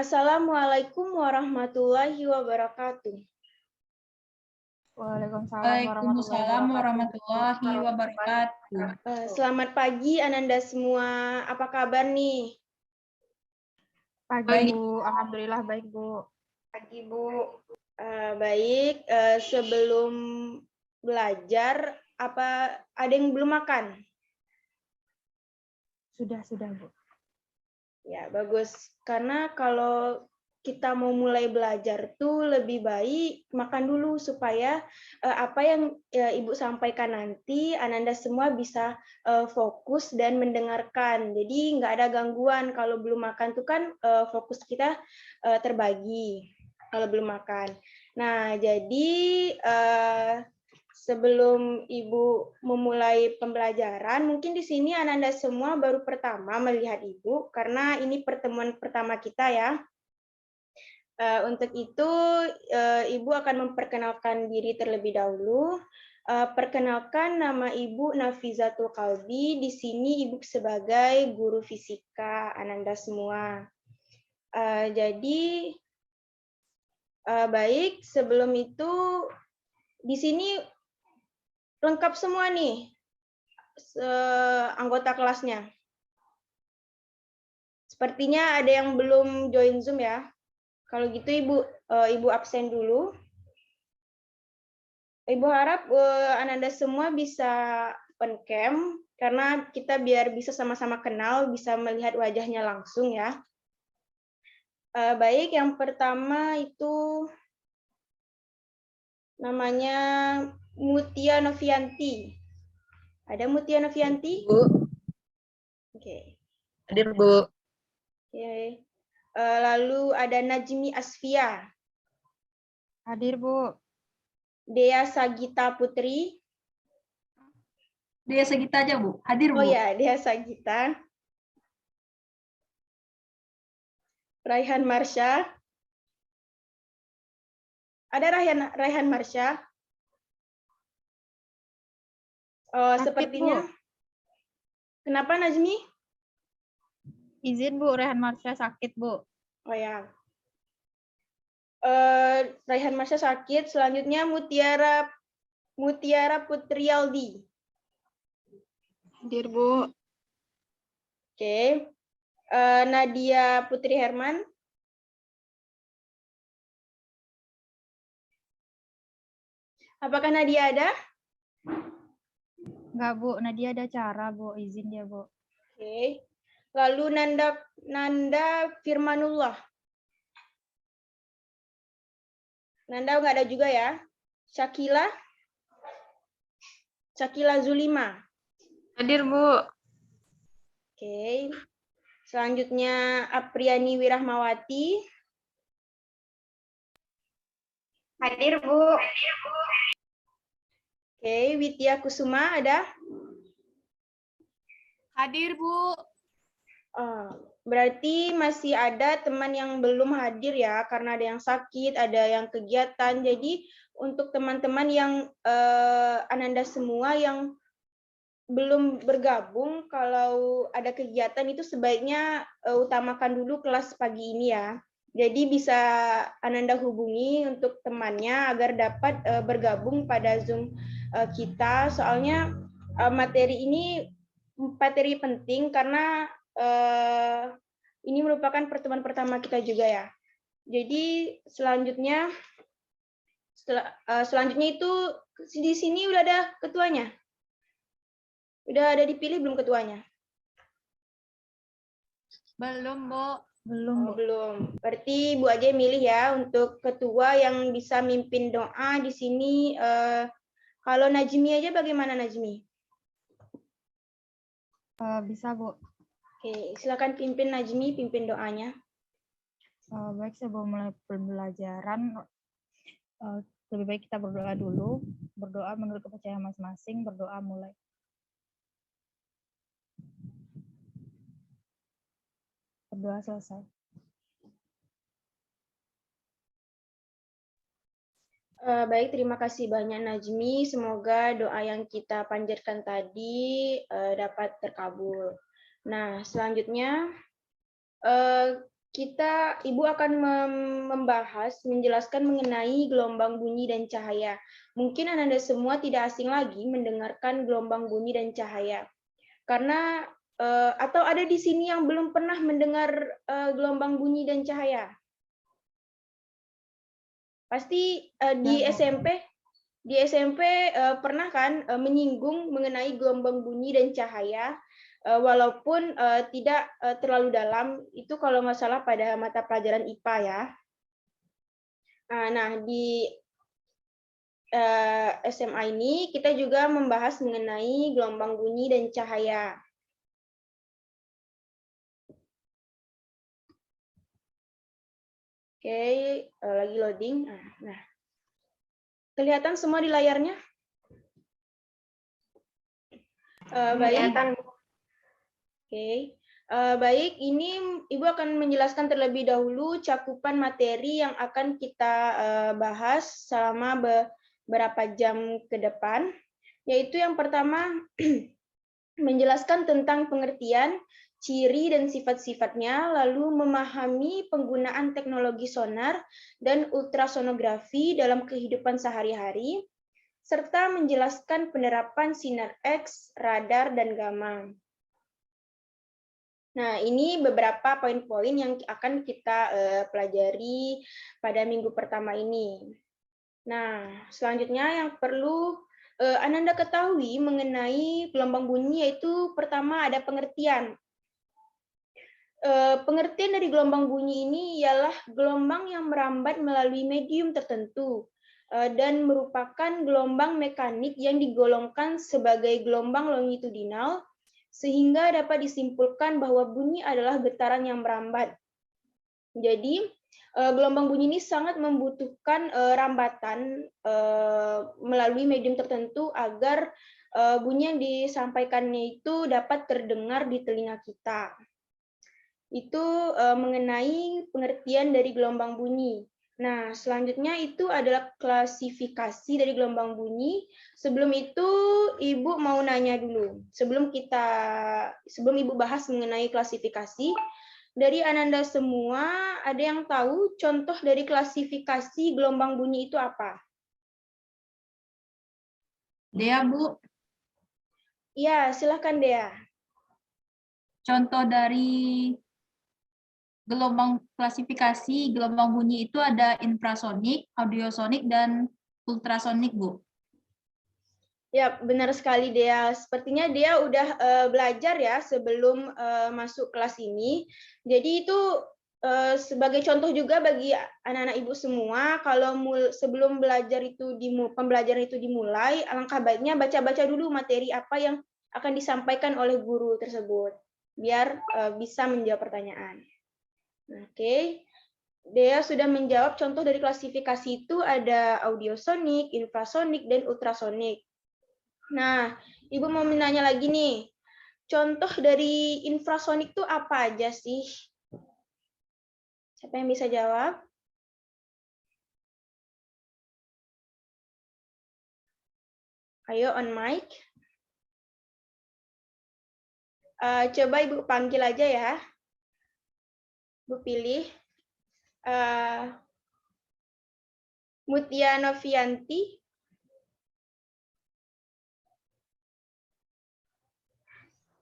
Assalamualaikum warahmatullahi wabarakatuh. Waalaikumsalam warahmatullahi wabarakatuh. Selamat pagi Ananda semua. Apa kabar nih? Pagi Bu, alhamdulillah baik Bu. Pagi Bu. Baik. Sebelum belajar, apa ada yang belum makan? Sudah Bu. Ya bagus. Karena kalau kita mau mulai belajar tuh lebih baik makan dulu supaya apa yang Ibu sampaikan nanti Ananda semua bisa fokus dan mendengarkan. Jadi nggak ada gangguan kalau belum makan tuh kan fokus kita terbagi kalau belum makan. Nah jadi sebelum Ibu memulai pembelajaran, mungkin di sini Ananda semua baru pertama melihat Ibu karena ini pertemuan pertama kita ya. Untuk itu, Ibu akan memperkenalkan diri terlebih dahulu. Perkenalkan nama Ibu Nafizatul Kalbi. Di sini Ibu sebagai guru fisika Ananda semua. Jadi, baik. Sebelum itu, di sini lengkap semua nih anggota kelasnya. Sepertinya ada yang belum join Zoom ya. Kalau gitu Ibu absen dulu. Ibu harap Ananda semua bisa open cam karena kita biar bisa sama-sama kenal, bisa melihat wajahnya langsung ya. Baik, yang pertama itu namanya Mutia Novianti. Ada Mutia Novianti? Bu. Oke. Hadir Bu. Oke. Lalu ada Najmi Asfia. Hadir Bu. Dea Sagita Putri. Dea Sagita aja Bu. Hadir Bu. Oh ya, Dea Sagita. Raihan Marsha. Ada Raihan Marsha? Oh, Sakit, sepertinya. Bu. Kenapa Najmi? Izin Bu, Rehan Marsha sakit Bu. Oh ya. Raihan Marsha sakit. Selanjutnya Mutiara Putrialdi. Hadir Bu. Oke. Nadia Putri Herman. Apakah Nadia ada? Enggak Bu, Nadia ada acara Bu, izin dia Bu. Oke. Lalu Nanda Firmanullah. Nanda nggak ada juga ya. Syakila Zulima. Hadir Bu. Oke. Selanjutnya Apriani Wirahmawati. Hadir Bu. Oke, Widya Kusuma ada? Hadir Bu. Berarti masih ada teman yang belum hadir ya, karena ada yang sakit, ada yang kegiatan. Jadi untuk teman-teman yang Ananda semua yang belum bergabung, kalau ada kegiatan itu sebaiknya utamakan dulu kelas pagi ini ya. Jadi bisa Ananda hubungi untuk temannya agar dapat bergabung pada Zoom kita. Soalnya materi ini materi penting karena ini merupakan pertemuan pertama kita juga ya. Jadi selanjutnya itu di sini udah ada ketuanya. Udah ada dipilih belum ketuanya? Belum Bu. Belum. Berarti Bu aja milih ya untuk ketua yang bisa mimpin doa di sini. Kalau Najmi aja bagaimana Najmi? Bisa Bu. Oke, silakan pimpin Najmi, pimpin doanya. Baik, sebelum mulai pembelajaran, lebih baik kita berdoa dulu. Berdoa menurut kepercayaan masing-masing, berdoa mulai. Berdoa selesai. Baik, terima kasih banyak Najmi. Semoga doa yang kita panjatkan tadi dapat terkabul. Nah, selanjutnya Ibu akan membahas, menjelaskan mengenai gelombang bunyi dan cahaya. Mungkin Anda semua tidak asing lagi mendengarkan gelombang bunyi dan cahaya. Karena atau ada di sini yang belum pernah mendengar gelombang bunyi dan cahaya? Pasti di SMP pernah kan menyinggung mengenai gelombang bunyi dan cahaya, walaupun tidak terlalu dalam, itu kalau nggak salah pada mata pelajaran IPA ya. Nah, di SMA ini kita juga membahas mengenai gelombang bunyi dan cahaya. Oke, lagi loading. Nah, kelihatan semua di layarnya? Baik. Oke. Baik, ini Ibu akan menjelaskan terlebih dahulu cakupan materi yang akan kita bahas selama beberapa jam ke depan, yaitu yang pertama menjelaskan tentang pengertian, ciri dan sifat-sifatnya, lalu memahami penggunaan teknologi sonar dan ultrasonografi dalam kehidupan sehari-hari, serta menjelaskan penerapan sinar X, radar, dan gamma. Nah, ini beberapa poin-poin yang akan kita pelajari pada minggu pertama ini. Nah, selanjutnya yang perlu Ananda ketahui mengenai gelombang bunyi yaitu pertama ada pengertian. Pengertian dari gelombang bunyi ini ialah gelombang yang merambat melalui medium tertentu dan merupakan gelombang mekanik yang digolongkan sebagai gelombang longitudinal sehingga dapat disimpulkan bahwa bunyi adalah getaran yang merambat. Jadi, gelombang bunyi ini sangat membutuhkan rambatan melalui medium tertentu agar bunyi yang disampaikannya itu dapat terdengar di telinga kita. Itu mengenai pengertian dari gelombang bunyi. Nah, selanjutnya itu adalah klasifikasi dari gelombang bunyi. Sebelum itu, Ibu mau nanya dulu. Sebelum Ibu bahas mengenai klasifikasi, dari Ananda semua, ada yang tahu contoh dari klasifikasi gelombang bunyi itu apa? Dea, Bu. Ya, silakan Dea. Contoh dari gelombang klasifikasi gelombang bunyi itu ada infrasonik, audiosonik, dan ultrasonik, Bu. Ya, benar sekali Dea. Sepertinya Dea udah belajar ya sebelum masuk kelas ini. Jadi itu sebagai contoh juga bagi anak-anak Ibu semua, kalau sebelum pembelajaran itu dimulai, alangkah baiknya baca-baca dulu materi apa yang akan disampaikan oleh guru tersebut, biar bisa menjawab pertanyaan. Oke. Dea sudah menjawab contoh dari klasifikasi itu ada audiosonik, infrasonik, dan ultrasonik. Nah, Ibu mau menanya lagi nih, contoh dari infrasonik itu apa aja sih? Siapa yang bisa jawab? Ayo on mic. Coba Ibu panggil aja ya. Ibu pilih. Mutia Novianti.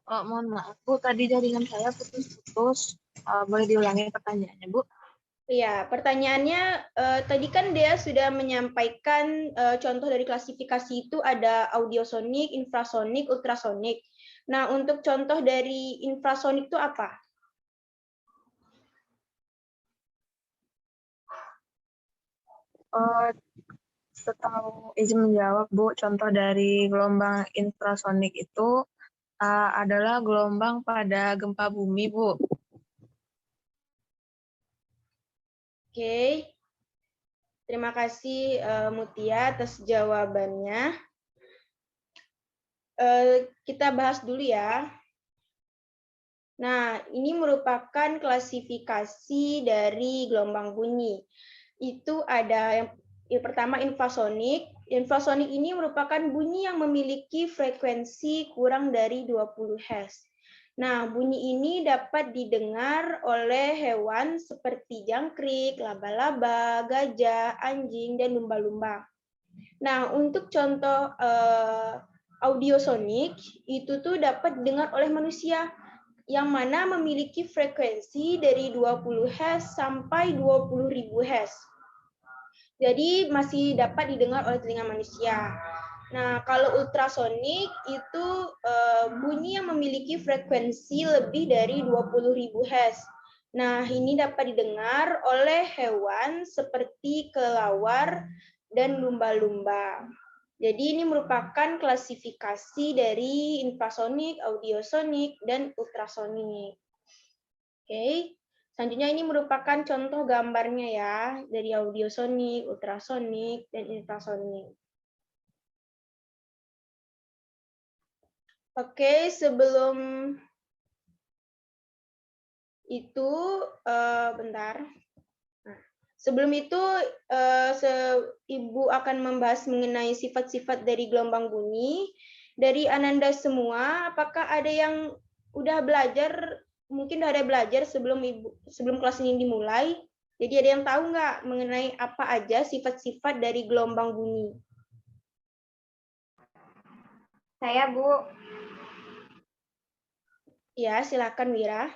Mohon maaf, Bu. Tadi jaringan saya putus-putus. Boleh diulangi pertanyaannya, Bu? Ya, pertanyaannya tadi kan Dea sudah menyampaikan contoh dari klasifikasi itu ada audiosonik, infrasonik, ultrasonik. Nah, untuk contoh dari infrasonik itu apa? Setahu izin menjawab, Bu, contoh dari gelombang infrasonik itu adalah gelombang pada gempa bumi, Bu. Oke. Terima kasih Mutia atas jawabannya. Kita bahas dulu ya. Nah, ini merupakan klasifikasi dari gelombang bunyi. Itu ada yang pertama infrasonik. Infrasonik ini merupakan bunyi yang memiliki frekuensi kurang dari 20 Hz. Nah, bunyi ini dapat didengar oleh hewan seperti jangkrik, laba-laba, gajah, anjing, dan lumba-lumba. Nah, untuk contoh audiosonik, itu tuh dapat didengar oleh manusia, yang mana memiliki frekuensi dari 20 Hz sampai 20.000 Hz. Jadi masih dapat didengar oleh telinga manusia. Nah, kalau ultrasonik itu bunyi yang memiliki frekuensi lebih dari 20.000 Hz. Nah, ini dapat didengar oleh hewan seperti kelawar dan lumba-lumba. Jadi ini merupakan klasifikasi dari infrasonik, audiosonik, dan ultrasonik. Oke. Selanjutnya ini merupakan contoh gambarnya ya, dari audiosonik, ultrasonik, dan infrasonik. Oke, sebelum itu, bentar. Nah, sebelum itu, Ibu akan membahas mengenai sifat-sifat dari gelombang bunyi. Dari Ananda semua, apakah ada yang udah belajar, mungkin udah ada belajar sebelum kelas ini dimulai? Jadi ada yang tahu nggak mengenai apa aja sifat-sifat dari gelombang bunyi? Saya, Bu. Ya, silakan Wira.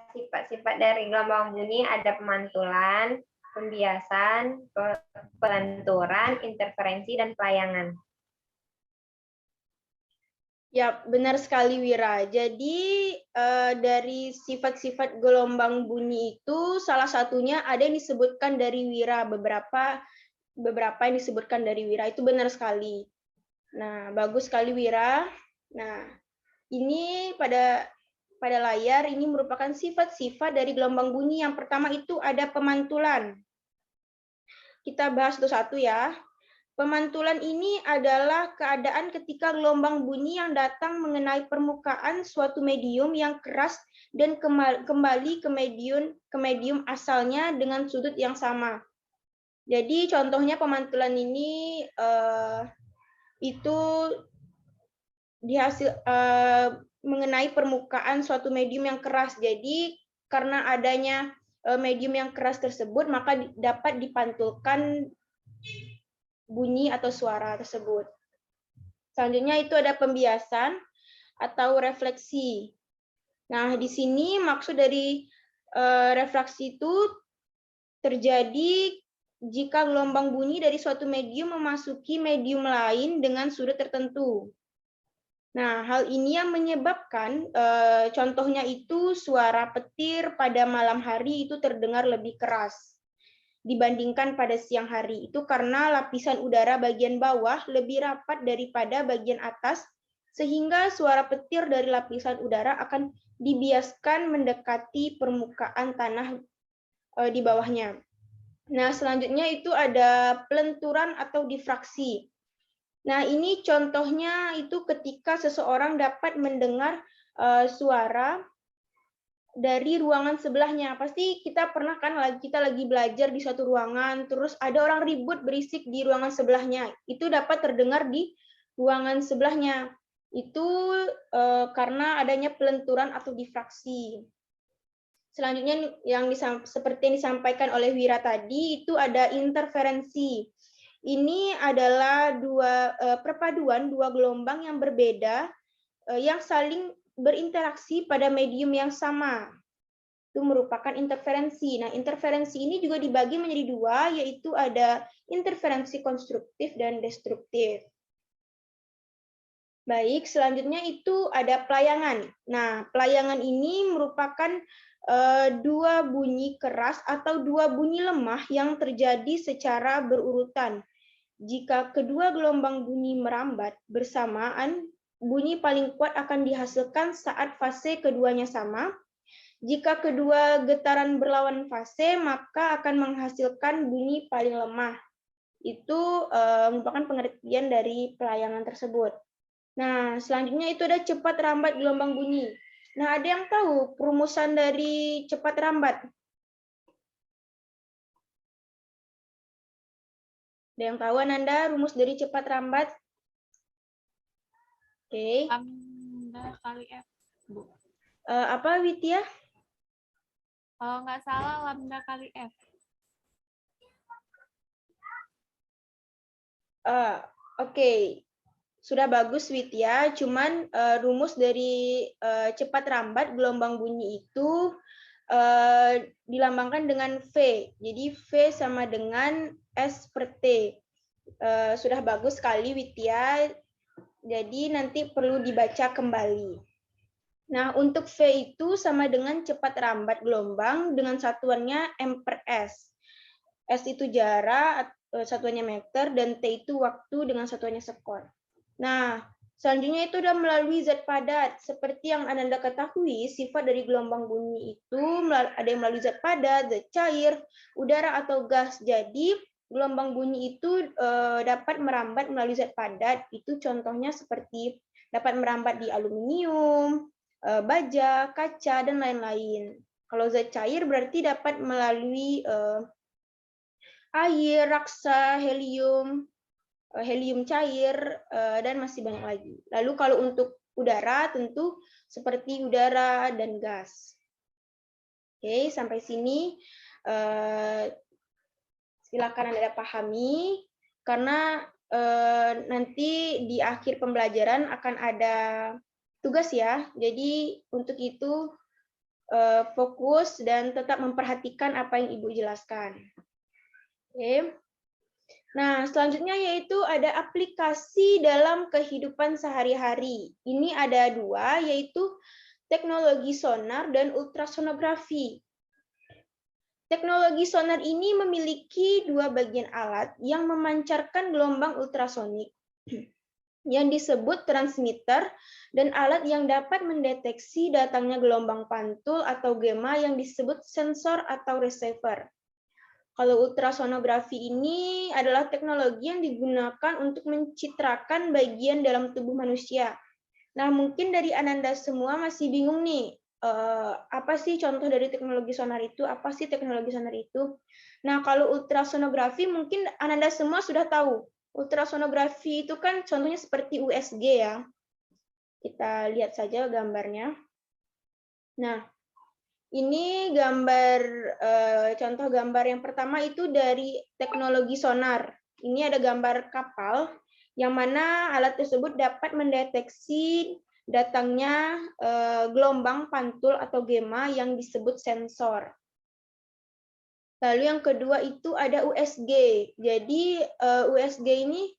Sifat-sifat dari gelombang bunyi ada pemantulan, pembiasan, pelenturan, interferensi, dan pelayangan. Ya, benar sekali Wira. Jadi dari sifat-sifat gelombang bunyi itu salah satunya ada yang disebutkan dari Wira, beberapa yang disebutkan dari Wira itu benar sekali. Nah, bagus sekali Wira. Nah, ini pada layar ini merupakan sifat-sifat dari gelombang bunyi. Yang pertama itu ada pemantulan. Kita bahas satu-satu ya. Pemantulan ini adalah keadaan ketika gelombang bunyi yang datang mengenai permukaan suatu medium yang keras dan kembali ke medium asalnya dengan sudut yang sama. Jadi contohnya pemantulan ini itu mengenai permukaan suatu medium yang keras. Jadi karena adanya medium yang keras tersebut, maka dapat dipantulkan bunyi atau suara tersebut. Selanjutnya itu ada pembiasan atau refleksi. Nah, di sini maksud dari refleksi itu terjadi jika gelombang bunyi dari suatu medium memasuki medium lain dengan sudut tertentu. Nah, hal ini yang menyebabkan contohnya itu suara petir pada malam hari itu terdengar lebih keras dibandingkan pada siang hari. Itu karena lapisan udara bagian bawah lebih rapat daripada bagian atas, sehingga suara petir dari lapisan udara akan dibiaskan mendekati permukaan tanah di bawahnya. Nah, selanjutnya itu ada pelenturan atau difraksi. Nah, ini contohnya itu ketika seseorang dapat mendengar suara dari ruangan sebelahnya. Pasti kita pernah kan kita lagi belajar di suatu ruangan, terus ada orang ribut berisik di ruangan sebelahnya. Itu dapat terdengar di ruangan sebelahnya. Itu karena adanya pelenturan atau difraksi. Selanjutnya yang seperti yang disampaikan oleh Wira tadi, itu ada interferensi. Ini adalah perpaduan dua gelombang yang berbeda yang saling berinteraksi pada medium yang sama. Itu merupakan interferensi. Nah, interferensi ini juga dibagi menjadi dua, yaitu ada interferensi konstruktif dan destruktif. Baik, selanjutnya itu ada pelayangan. Nah, pelayangan ini merupakan dua bunyi keras atau dua bunyi lemah yang terjadi secara berurutan. Jika kedua gelombang bunyi merambat bersamaan, bunyi paling kuat akan dihasilkan saat fase keduanya sama. Jika kedua getaran berlawan fase, maka akan menghasilkan bunyi paling lemah. Itu merupakan pengertian dari pelayangan tersebut. Nah, selanjutnya itu ada cepat rambat gelombang bunyi. Nah, ada yang tahu perumusan dari cepat rambat? Ada yang tahu Ananda rumus dari cepat rambat? Oke. lambda kali F, Bu. Apa Widya? Kalau nggak salah lambda kali F. Oke. Sudah bagus Widya, cuman rumus dari cepat lambat gelombang bunyi itu dilambangkan dengan V. Jadi V sama dengan S per T. Sudah bagus sekali Widya, jadi nanti perlu dibaca kembali. Nah, untuk V itu sama dengan cepat lambat gelombang dengan satuannya M per S. S itu jarak, satuannya meter, dan T itu waktu dengan satuannya sekon. Nah, selanjutnya itu udah melalui zat padat. Seperti yang Ananda ketahui, sifat dari gelombang bunyi itu ada yang melalui zat padat, zat cair, udara atau gas. Jadi, gelombang bunyi itu dapat merambat melalui zat padat. Itu contohnya seperti dapat merambat di aluminium, baja, kaca, dan lain-lain. Kalau zat cair berarti dapat melalui air, raksa, helium cair, dan masih banyak lagi. Lalu kalau untuk udara tentu seperti udara dan gas. Oke, sampai sini silakan Anda pahami, karena nanti di akhir pembelajaran akan ada tugas ya. Jadi untuk itu fokus dan tetap memperhatikan apa yang Ibu jelaskan. Oke. Nah, selanjutnya yaitu ada aplikasi dalam kehidupan sehari-hari. Ini ada dua, yaitu teknologi sonar dan ultrasonografi. Teknologi sonar ini memiliki dua bagian alat yang memancarkan gelombang ultrasonik, yang disebut transmitter, dan alat yang dapat mendeteksi datangnya gelombang pantul atau gamma yang disebut sensor atau receiver. Kalau ultrasonografi ini adalah teknologi yang digunakan untuk mencitrakan bagian dalam tubuh manusia. Nah, mungkin dari Ananda semua masih bingung nih, apa sih contoh dari teknologi sonar itu? Apa sih teknologi sonar itu? Nah, kalau ultrasonografi mungkin Ananda semua sudah tahu. Ultrasonografi itu kan contohnya seperti USG ya. Kita lihat saja gambarnya. Nah, ini gambar, contoh gambar yang pertama itu dari teknologi sonar. Ini ada gambar kapal, yang mana alat tersebut dapat mendeteksi datangnya gelombang pantul atau gamma yang disebut sensor. Lalu yang kedua itu ada USG. Jadi USG ini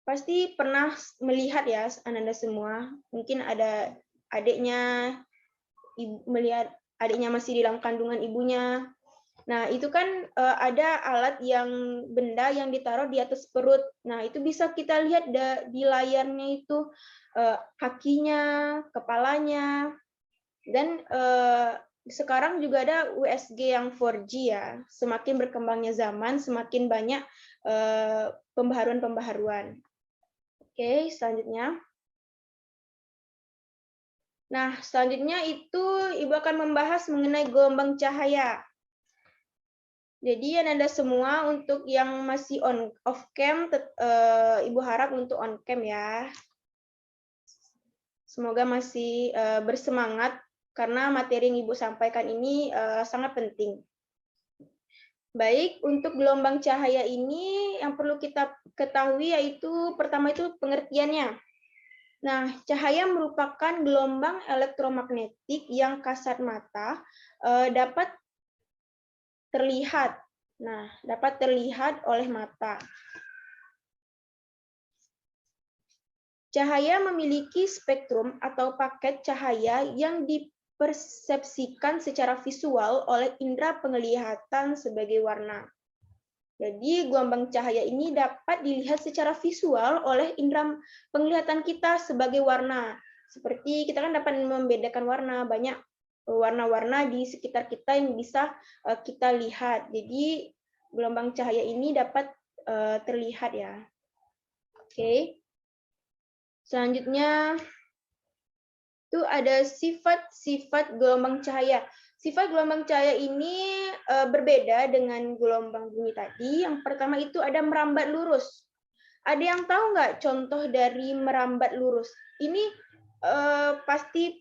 pasti pernah melihat ya Ananda semua. Mungkin ada adiknya, melihat adiknya masih di dalam kandungan ibunya. Nah, itu kan ada alat yang benda yang ditaruh di atas perut. Nah, itu bisa kita lihat di layarnya itu kakinya, kepalanya. Dan sekarang juga ada USG yang 4G ya. Semakin berkembangnya zaman, semakin banyak pembaharuan-pembaharuan. Oke, selanjutnya. Nah, selanjutnya itu Ibu akan membahas mengenai gelombang cahaya. Jadi Anda semua untuk yang masih off cam, Ibu harap untuk on cam ya. Semoga masih bersemangat karena materi yang Ibu sampaikan ini sangat penting. Baik, untuk gelombang cahaya ini yang perlu kita ketahui yaitu pertama itu pengertiannya. Nah, cahaya merupakan gelombang elektromagnetik yang kasat mata dapat terlihat. Nah, dapat terlihat oleh mata. Cahaya memiliki spektrum atau paket cahaya yang dipersepsikan secara visual oleh indera penglihatan sebagai warna. Jadi gelombang cahaya ini dapat dilihat secara visual oleh indera penglihatan kita sebagai warna. Seperti kita kan dapat membedakan warna, banyak warna-warna di sekitar kita yang bisa kita lihat. Jadi gelombang cahaya ini dapat terlihat ya. Oke. Selanjutnya itu ada sifat-sifat gelombang cahaya. Sifat gelombang cahaya ini berbeda dengan gelombang bunyi tadi. Yang pertama itu ada merambat lurus. Ada yang tahu nggak contoh dari merambat lurus? Ini pasti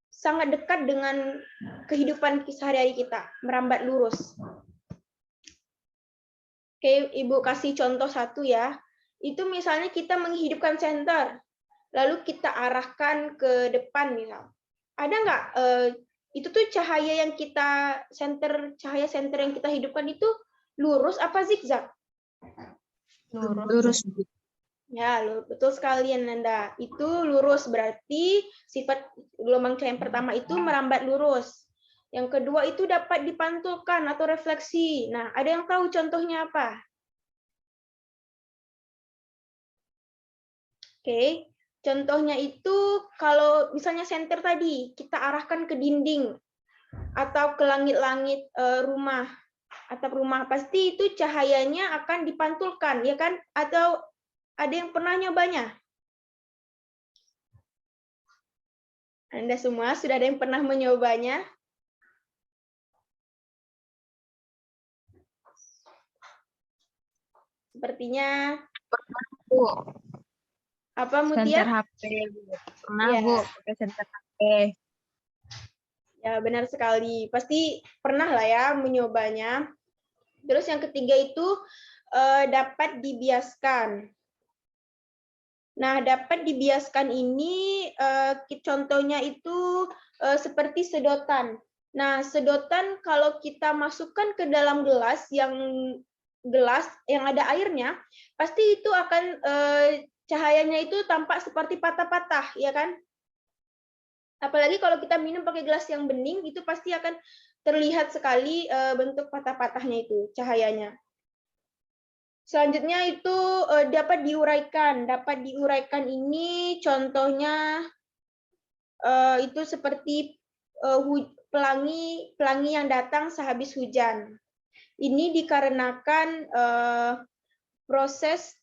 sangat dekat dengan kehidupan sehari-hari kita, merambat lurus. Oke, Ibu kasih contoh satu ya. Itu misalnya kita menghidupkan senter, lalu kita arahkan ke depan misal. Ada nggak itu tuh cahaya yang kita cahaya senter yang kita hidupkan itu lurus apa zigzag? Lurus. Ya, betul sekali Ananda. Itu lurus berarti sifat gelombang cahaya yang pertama itu merambat lurus. Yang kedua itu dapat dipantulkan atau refleksi. Nah, ada yang tahu contohnya apa? Oke, contohnya itu kalau misalnya senter tadi kita arahkan ke dinding atau ke langit-langit rumah, atap rumah, pasti itu cahayanya akan dipantulkan, ya kan? Atau ada yang pernah nyobanya? Anda semua sudah ada yang pernah menyobanya? Sepertinya Bu, apa senter Mutia? HP. Pernah, Ya. Bu, pakai senter HP. Ya, benar sekali. Pasti pernah lah ya menyobanya. Terus yang ketiga itu dapat dibiaskan. Nah, dapat dibiaskan ini contohnya itu seperti sedotan. Nah, sedotan kalau kita masukkan ke dalam gelas yang ada airnya, pasti itu akan cahayanya itu tampak seperti patah-patah, ya kan? Apalagi kalau kita minum pakai gelas yang bening, itu pasti akan terlihat sekali bentuk patah-patahnya itu, cahayanya. Selanjutnya itu dapat diuraikan. Dapat diuraikan ini contohnya itu seperti pelangi yang datang sehabis hujan. Ini dikarenakan proses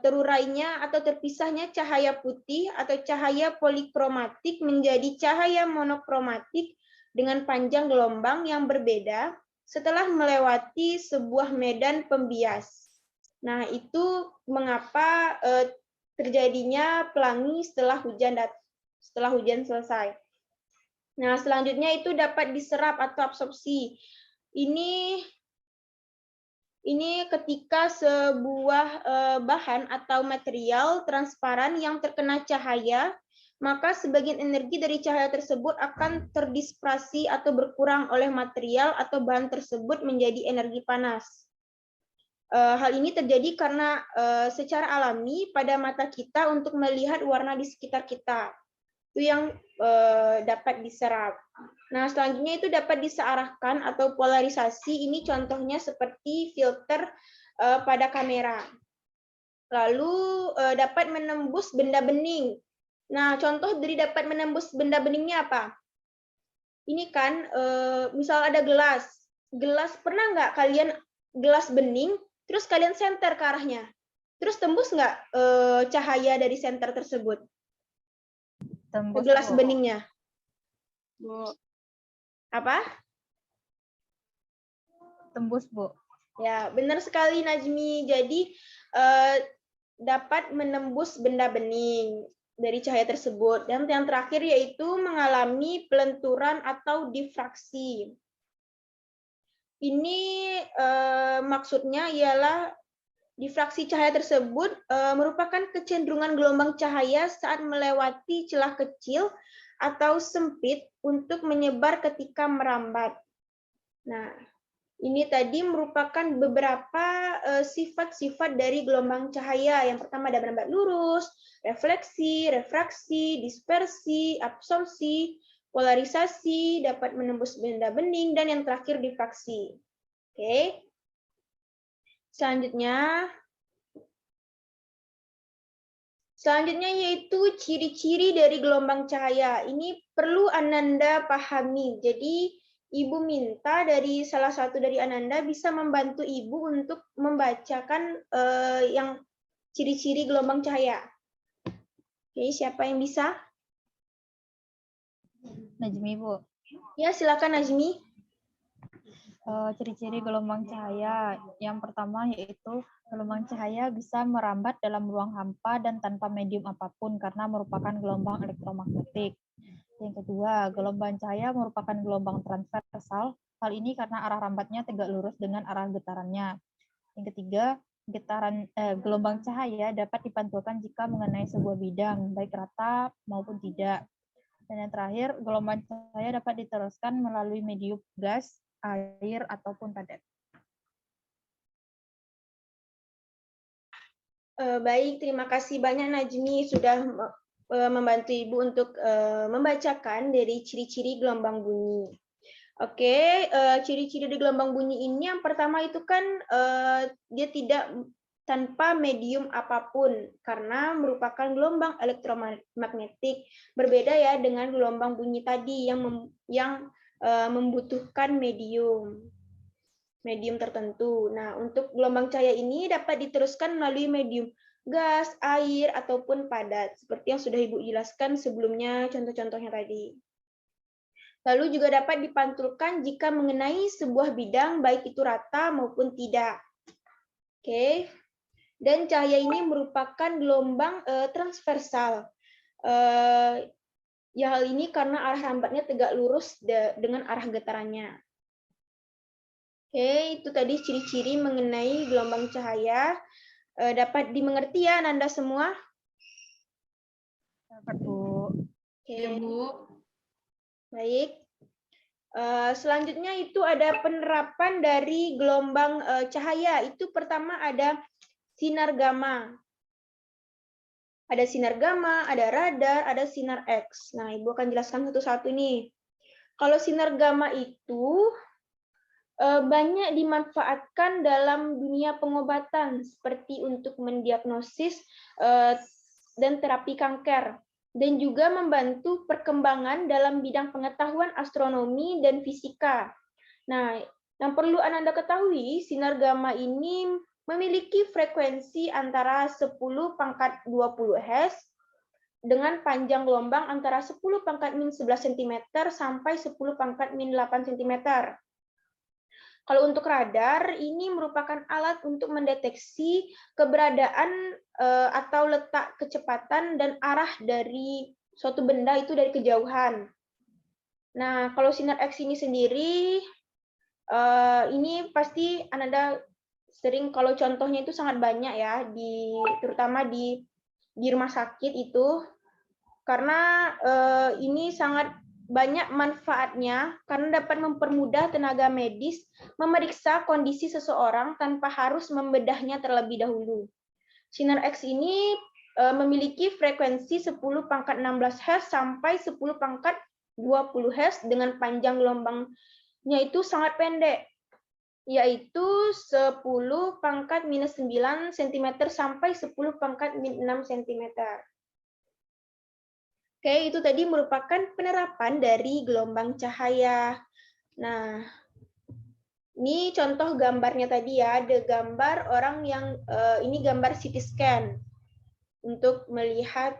terurainya atau terpisahnya cahaya putih atau cahaya polikromatik menjadi cahaya monokromatik dengan panjang gelombang yang berbeda setelah melewati sebuah medan pembias. Nah, itu mengapa terjadinya pelangi setelah hujan selesai. Nah, selanjutnya itu dapat diserap atau absorpsi. Ini ketika sebuah bahan atau material transparan yang terkena cahaya, maka sebagian energi dari cahaya tersebut akan terdispersi atau berkurang oleh material atau bahan tersebut menjadi energi panas. Hal ini terjadi karena secara alami pada mata kita untuk melihat warna di sekitar kita. Itu yang dapat diserap. Nah, selanjutnya itu dapat disearahkan atau polarisasi. Ini contohnya seperti filter pada kamera. Lalu dapat menembus benda bening. Nah, contoh dari dapat menembus benda beningnya apa? Ini kan, misal ada gelas. Gelas, pernah nggak kalian gelas bening, terus kalian senter ke arahnya? Terus tembus nggak cahaya dari senter tersebut? Tembus, Gelas Bu. beningnya. Bu, Apa? Tembus, Bu. Ya, benar sekali Najmi. Jadi dapat menembus benda bening dari cahaya tersebut. Dan yang terakhir yaitu mengalami pelenturan atau difraksi. Ini maksudnya ialah difraksi cahaya tersebut merupakan kecenderungan gelombang cahaya saat melewati celah kecil atau sempit untuk menyebar ketika merambat. Nah, ini tadi merupakan beberapa sifat-sifat dari gelombang cahaya. Yang pertama ada merambat lurus, refleksi, refraksi, dispersi, absorpsi, polarisasi, dapat menembus benda bening, dan yang terakhir difraksi. Oke. Selanjutnya yaitu ciri-ciri dari gelombang cahaya. Ini perlu Ananda pahami. Jadi Ibu minta dari salah satu dari Ananda bisa membantu Ibu untuk membacakan yang ciri-ciri gelombang cahaya. Oke, siapa yang bisa? Najmi, Bu. Ya, silakan Najmi. Ciri-ciri gelombang cahaya. Yang pertama yaitu gelombang cahaya bisa merambat dalam ruang hampa dan tanpa medium apapun karena merupakan gelombang elektromagnetik. Yang kedua, gelombang cahaya merupakan gelombang transversal. Hal ini karena arah rambatnya tegak lurus dengan arah getarannya. Yang ketiga, gelombang cahaya dapat dipantulkan jika mengenai sebuah bidang, baik rata maupun tidak. Dan yang terakhir, gelombang cahaya dapat diteruskan melalui medium gas, air, ataupun padat. Baik, terima kasih banyak Najmi sudah membantu Ibu untuk membacakan dari ciri-ciri gelombang bunyi. Oke, ciri-ciri di gelombang bunyi ini yang pertama itu kan dia tidak tanpa medium apapun karena merupakan gelombang elektromagnetik. Berbeda ya dengan gelombang bunyi tadi yang membutuhkan medium tertentu. Nah, untuk gelombang cahaya ini dapat diteruskan melalui medium gas, air, ataupun padat, seperti yang sudah Ibu jelaskan sebelumnya contoh-contohnya tadi. Lalu juga dapat dipantulkan jika mengenai sebuah bidang, baik itu rata maupun tidak. Oke. Dan cahaya ini merupakan gelombang transversal. Ya, hal ini karena arah rambatnya tegak lurus dengan arah getarannya. Oke, itu tadi ciri-ciri mengenai gelombang cahaya. Dapat dimengerti ya, Nanda semua? Dapat, Bu. Oke. Ya, Bu. Baik. Selanjutnya itu ada penerapan dari gelombang cahaya. Itu pertama ada sinar gamma. Ada sinar gamma, ada radar, ada sinar X. Nah, Ibu akan jelaskan satu-satu nih. Kalau sinar gamma itu banyak dimanfaatkan dalam dunia pengobatan, seperti untuk mendiagnosis dan terapi kanker, dan juga membantu perkembangan dalam bidang pengetahuan astronomi dan fisika. Nah, yang perlu Anda ketahui, sinar gamma ini memiliki frekuensi antara 10⁻20 Hz dengan panjang gelombang antara 10⁻11 cm sampai 10⁻8 cm. Kalau untuk radar, ini merupakan alat untuk mendeteksi keberadaan atau letak kecepatan dan arah dari suatu benda itu dari kejauhan. Nah, kalau sinar X ini sendiri, ini pasti Anda sering, kalau contohnya itu sangat banyak ya, terutama di rumah sakit itu, karena ini sangat banyak manfaatnya karena dapat mempermudah tenaga medis memeriksa kondisi seseorang tanpa harus membedahnya terlebih dahulu. Sinar X ini memiliki frekuensi 10⁻16 Hz sampai 10⁻20 Hz dengan panjang gelombangnya itu sangat pendek, yaitu 10⁻⁻9 cm sampai 10⁻⁻6 cm. Oke, itu tadi merupakan penerapan dari gelombang cahaya. Nah, ini contoh gambarnya tadi ya, ada gambar orang yang, ini gambar CT scan untuk melihat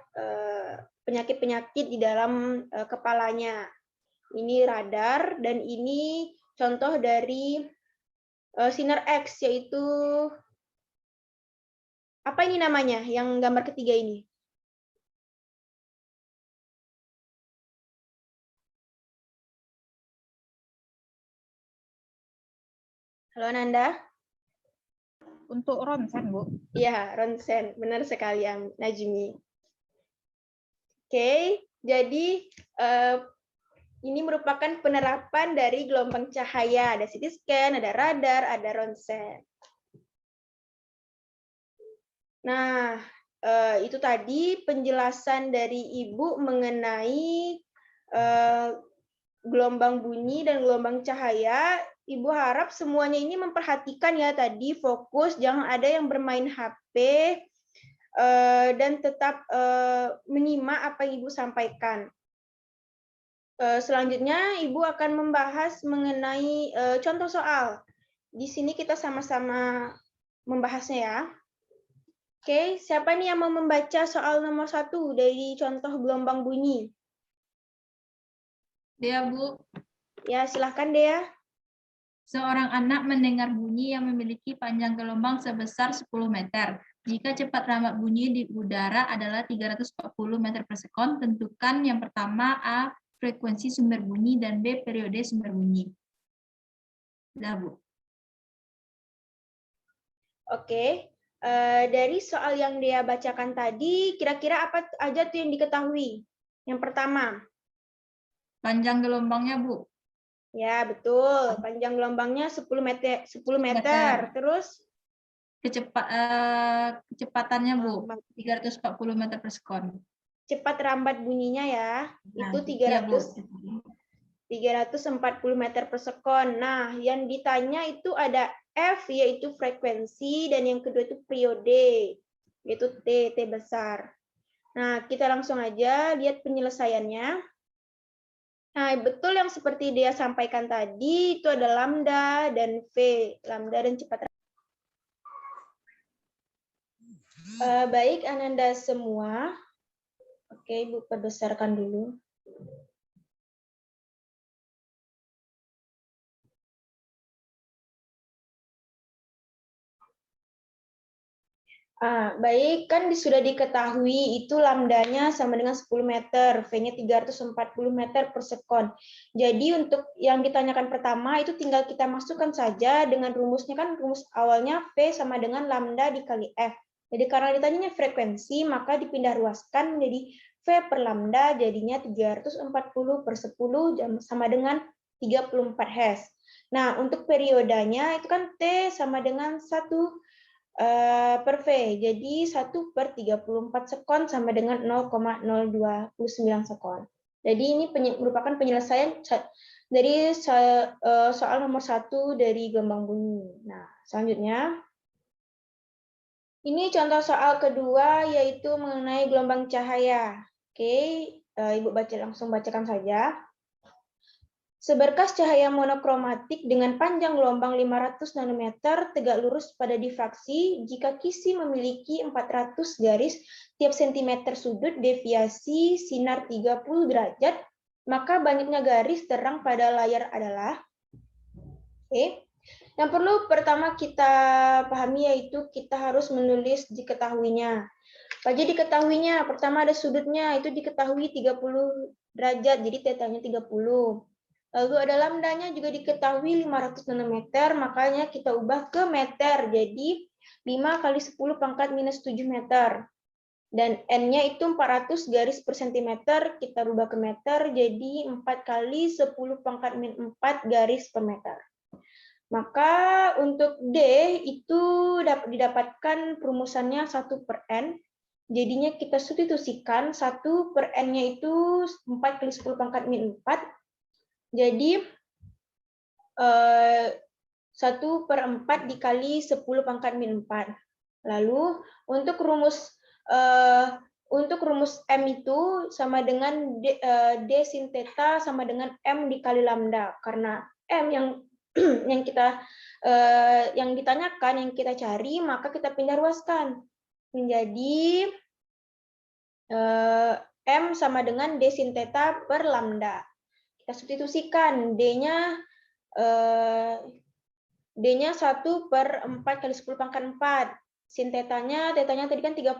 penyakit-penyakit di dalam kepalanya. Ini radar, dan ini contoh dari sinar X, yaitu, apa ini namanya, yang gambar ketiga ini? Halo Nanda? Untuk ronsen, Bu. Iya, ronsen. Benar sekali, Najmi. Oke, jadi ini merupakan penerapan dari gelombang cahaya. Ada CT scan, ada radar, ada ronsen. Nah, itu tadi penjelasan dari Ibu mengenai gelombang bunyi dan gelombang cahaya. Ibu harap semuanya ini memperhatikan ya tadi, fokus, jangan ada yang bermain HP, dan tetap menyimak apa yang Ibu sampaikan. Selanjutnya, Ibu akan membahas mengenai contoh soal. Di sini kita sama-sama membahasnya ya. Oke, siapa nih yang mau membaca soal nomor 1 dari contoh gelombang bunyi? Dea, Bu. Ya, silahkan Dea. Seorang anak mendengar bunyi yang memiliki panjang gelombang sebesar 10 meter. Jika cepat rambat bunyi di udara adalah 340 meter per sekon, tentukan yang pertama A. Frekuensi sumber bunyi dan B. Periode sumber bunyi. Dah, Bu. Oke, dari soal yang dia bacakan tadi, kira-kira apa aja tuh yang diketahui? Yang pertama, Panjang gelombangnya, Bu. ya betul, panjang gelombangnya 10 meter. Meter. Terus Kecepatannya, Bu. 340 meter per sekon. cepat rambat bunyinya ya, Nah, itu iya, Bu. 340 meter per sekon. Nah, yang ditanya itu ada F, yaitu frekuensi, dan yang kedua itu periode, yaitu T besar. Nah, kita langsung aja lihat penyelesaiannya. Nah, betul yang seperti dia sampaikan tadi, itu ada lambda dan V. Lambda dan cepat. Baik, Ananda semua. Oke, Ibu perbesarkan dulu. Baik, kan sudah diketahui itu lambdanya sama dengan 10 meter, V-nya 340 meter per sekon. Jadi untuk yang ditanyakan pertama itu tinggal kita masukkan saja dengan rumusnya, kan rumus awalnya V sama dengan lambda dikali F. Jadi karena ditanyanya frekuensi, maka dipindah ruaskan menjadi V per lambda, jadinya 340 per 10 sama dengan 34 Hz. Nah, untuk periodanya itu kan T sama dengan 1 per V. Jadi 1 per 34 sekon sama dengan 0,029 sekon. Jadi ini merupakan penyelesaian dari soal nomor 1 dari gelombang bunyi. Nah, selanjutnya. Ini contoh soal kedua, yaitu mengenai gelombang cahaya. Oke, Ibu langsung bacakan saja. Seberkas cahaya monokromatik dengan panjang gelombang 500 nanometer tegak lurus pada difraksi jika kisi memiliki 400 garis tiap sentimeter sudut deviasi sinar 30 derajat, maka banyaknya garis terang pada layar adalah. Oke. Yang perlu pertama kita pahami yaitu kita harus menulis diketahuinya. Apa aja diketahuinya? Pertama ada sudutnya, itu diketahui 30 derajat, jadi tetanya 30. Lalu ada lambdanya juga diketahui 500 nanometer, makanya kita ubah ke meter. Jadi 5 kali 10 pangkat minus 7 meter. Dan N-nya itu 400 garis per sentimeter, kita rubah ke meter, jadi 4 kali 10 pangkat min 4 garis per meter. Maka untuk D itu dapat didapatkan perumusannya 1 per N. Jadinya kita substitusikan 1 per N-nya itu 4 kali 10 pangkat min 4. Jadi 1 per 4 dikali 10 pangkat min 4. Lalu untuk rumus M itu sama dengan D sin theta sama dengan M dikali lambda. Karena M yang ditanyakan, yang kita cari, maka kita pindah ruaskan menjadi M sama dengan D sin theta per lambda. Kita substitusikan D-nya 1 per 4 kali 10 pangkat 4. Sin tetanya tadi kan 30.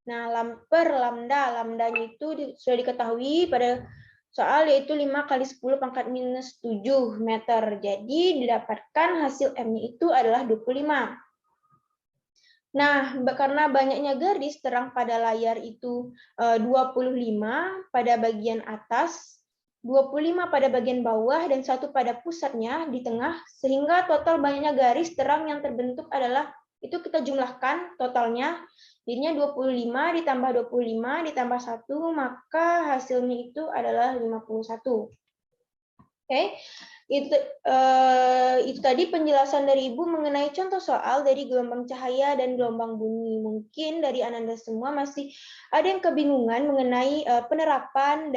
Nah, per lambdanya itu sudah diketahui pada soal, yaitu 5 kali 10 pangkat minus 7 meter. Jadi didapatkan hasil M-nya itu adalah 25. Nah, karena banyaknya garis terang pada layar itu 25 pada bagian atas, 25 pada bagian bawah, dan 1 pada pusatnya di tengah, sehingga total banyaknya garis terang yang terbentuk adalah, itu kita jumlahkan totalnya, jadinya 25 ditambah 25 ditambah 1, maka hasilnya itu adalah 51. Oke. Itu tadi penjelasan dari Ibu mengenai contoh soal dari gelombang cahaya dan gelombang bunyi. Mungkin dari Ananda semua masih ada yang kebingungan mengenai penerapan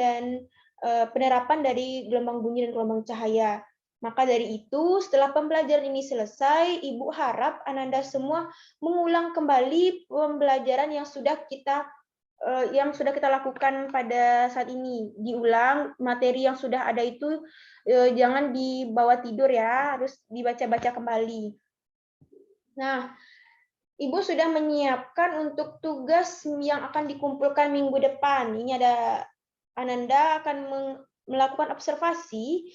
dari gelombang bunyi dan gelombang cahaya. Maka dari itu, setelah pembelajaran ini selesai, Ibu harap Ananda semua mengulang kembali pembelajaran yang sudah kita yang sudah kita lakukan pada saat ini. Diulang, materi yang sudah ada itu jangan dibawa tidur ya, harus dibaca-baca kembali. Nah, Ibu sudah menyiapkan untuk tugas yang akan dikumpulkan minggu depan. Ini ada Ananda akan melakukan observasi.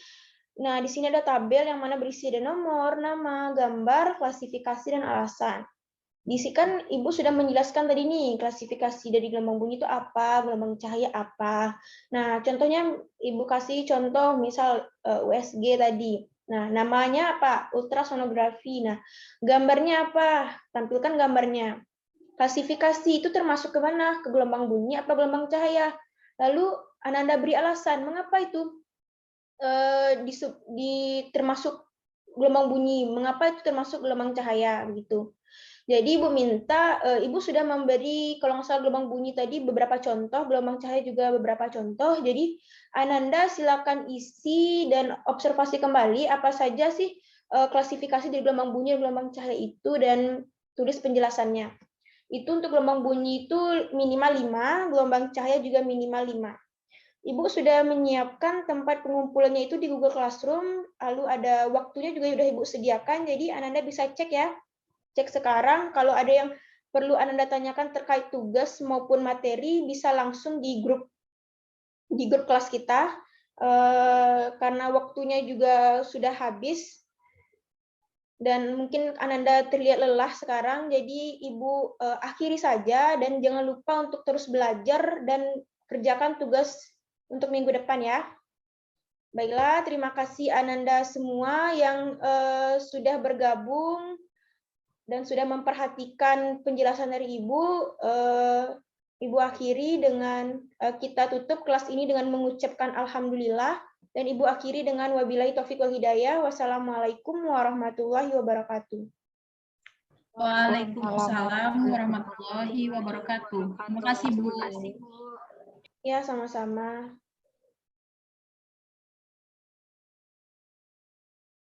Nah, di sini ada tabel yang mana berisi ada nomor, nama, gambar, klasifikasi, dan alasan. Di sini kan Ibu sudah menjelaskan tadi nih, klasifikasi dari gelombang bunyi itu apa, gelombang cahaya apa. Nah, contohnya Ibu kasih contoh misal USG tadi. Nah, namanya apa? Ultrasonografi. Nah, gambarnya apa? Tampilkan gambarnya. Klasifikasi itu termasuk ke mana? Ke gelombang bunyi apa gelombang cahaya? Lalu Ananda beri alasan, mengapa itu termasuk gelombang bunyi? Mengapa itu termasuk gelombang cahaya? Begitu. Jadi Ibu minta, Ibu sudah memberi kalau nggak salah gelombang bunyi tadi beberapa contoh, gelombang cahaya juga beberapa contoh. Jadi Ananda silakan isi dan observasi kembali apa saja sih klasifikasi dari gelombang bunyi dan gelombang cahaya itu dan tulis penjelasannya. Itu untuk gelombang bunyi itu minimal 5, gelombang cahaya juga minimal 5. Ibu sudah menyiapkan tempat pengumpulannya itu di Google Classroom, lalu ada waktunya juga sudah Ibu sediakan, jadi Ananda bisa cek ya. Cek sekarang, kalau ada yang perlu Ananda tanyakan terkait tugas maupun materi, bisa langsung di grup kelas kita, karena waktunya juga sudah habis, dan mungkin Ananda terlihat lelah sekarang, jadi Ibu akhiri saja, dan jangan lupa untuk terus belajar dan kerjakan tugas untuk minggu depan ya. Baiklah, terima kasih Ananda semua yang sudah bergabung dan sudah memperhatikan penjelasan dari Ibu. Ibu akhiri dengan kita tutup kelas ini dengan mengucapkan alhamdulillah, dan Ibu akhiri dengan wabillahi taufik wal hidayah. Wassalamualaikum warahmatullahi wabarakatuh. Waalaikumsalam warahmatullahi wabarakatuh. Terima kasih, Bu. Ya, sama-sama.